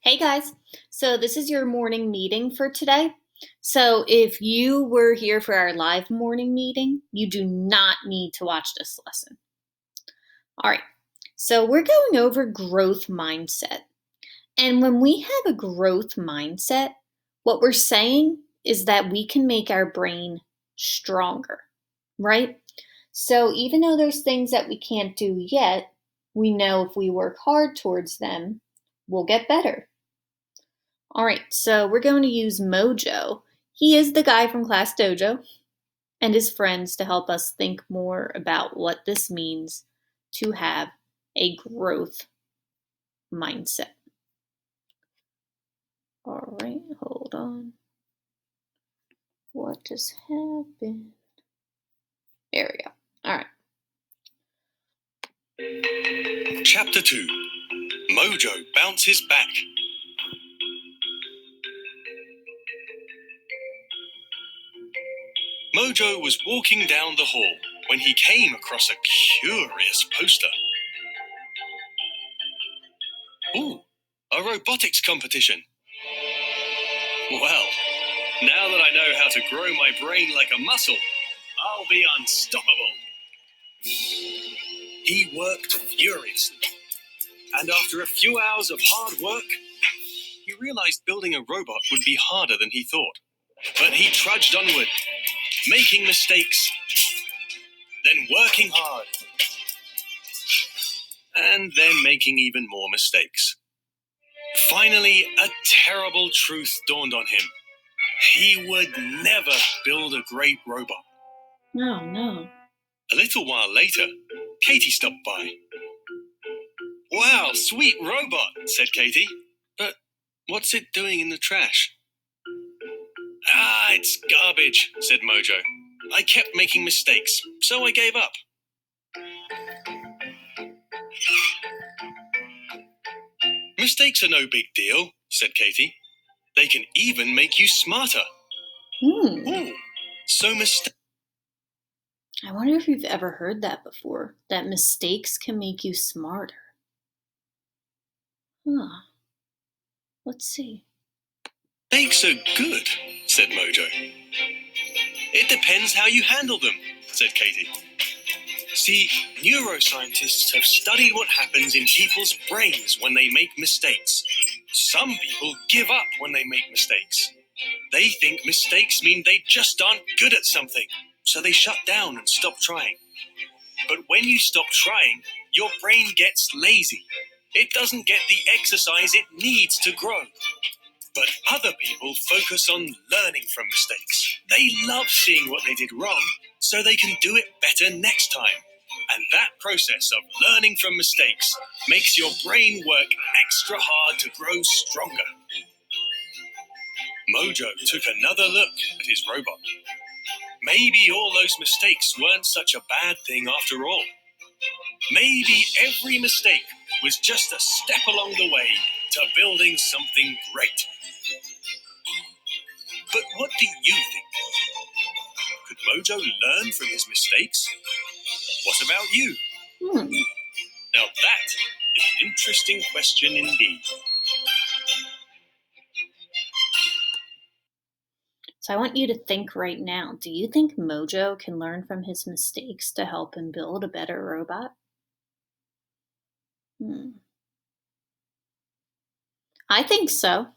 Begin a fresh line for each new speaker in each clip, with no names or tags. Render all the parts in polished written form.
Hey guys, so this is your morning meeting for today. So if you were here for our live morning meeting, you do not need to watch this lesson. All right, so we're going over growth mindset. And when we have a growth mindset, what we're saying is that we can make our brain stronger, right? So even though there's things that we can't do yet, we know if we work hard towards them, we'll get better. All right, so we're going to use Mojo. He is the guy from Class Dojo and his friends to help us think more about what this means to have a growth mindset. All right, hold on. What just happened? There we go. All right.
Chapter 2. Mojo bounces back. Mojo was walking down the hall when he came across a curious poster. Ooh, a robotics competition. Well, now that I know how to grow my brain like a muscle, I'll be unstoppable. He worked furiously, and after a few hours of hard work, he realized building a robot would be harder than he thought. But he trudged onward, making mistakes, then working hard, and then making even more mistakes. Finally, a terrible truth dawned on him. He would never build a great robot.
Oh, no.
A little while later, Katie stopped by. Wow, sweet robot, said Katie. But what's it doing in the trash? It's garbage, said Mojo. I kept making mistakes, so I gave up. Mistakes are no big deal, said Katie. They can even make you smarter. Ooh, so
I wonder if you've ever heard that before, that mistakes can make you smarter. Let's see.
Mistakes are good, said Mojo. It depends how you handle them, said Katie. See, neuroscientists have studied what happens in people's brains when they make mistakes. Some people give up when they make mistakes. They think mistakes mean they just aren't good at something, so they shut down and stop trying. But when you stop trying, your brain gets lazy. It doesn't get the exercise it needs to grow. But other people focus on learning from mistakes. They love seeing what they did wrong, so they can do it better next time. And that process of learning from mistakes makes your brain work extra hard to grow stronger. Mojo took another look at his robot. Maybe all those mistakes weren't such a bad thing after all. Maybe every mistake was just a step along the way to building something great. But what do you think? Could Mojo learn from his mistakes? What about you? Now that is an interesting question indeed.
So I want you to think right now, do you think Mojo can learn from his mistakes to help him build a better robot? I think so.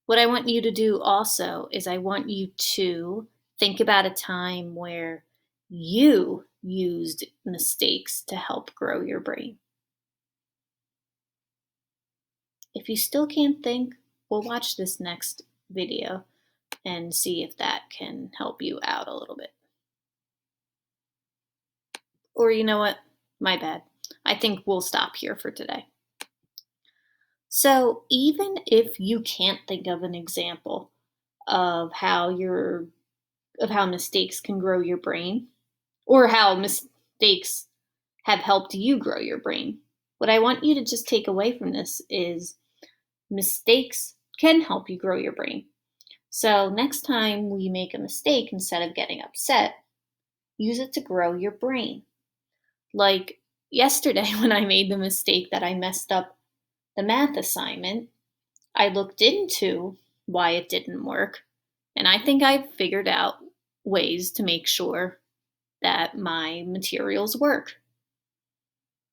What I want you to do also is I want you to think about a time where you used mistakes to help grow your brain. If you still can't think, we'll watch this next video and see if that can help you out a little bit. Or you know what? My bad. I think we'll stop here for today. So even if you can't think of an example of how mistakes can grow your brain, or how mistakes have helped you grow your brain, what I want you to just take away from this is mistakes can help you grow your brain. So next time we make a mistake, instead of getting upset, use it to grow your brain. Like yesterday when I made the mistake that I messed up the math assignment, I looked into why it didn't work, and I think I figured out ways to make sure that my materials work.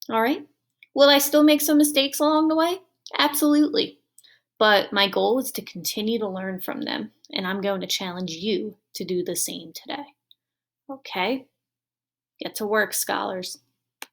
All right? Will I still make some mistakes along the way? Absolutely. But my goal is to continue to learn from them, and I'm going to challenge you to do the same today. Okay? Get to work, scholars.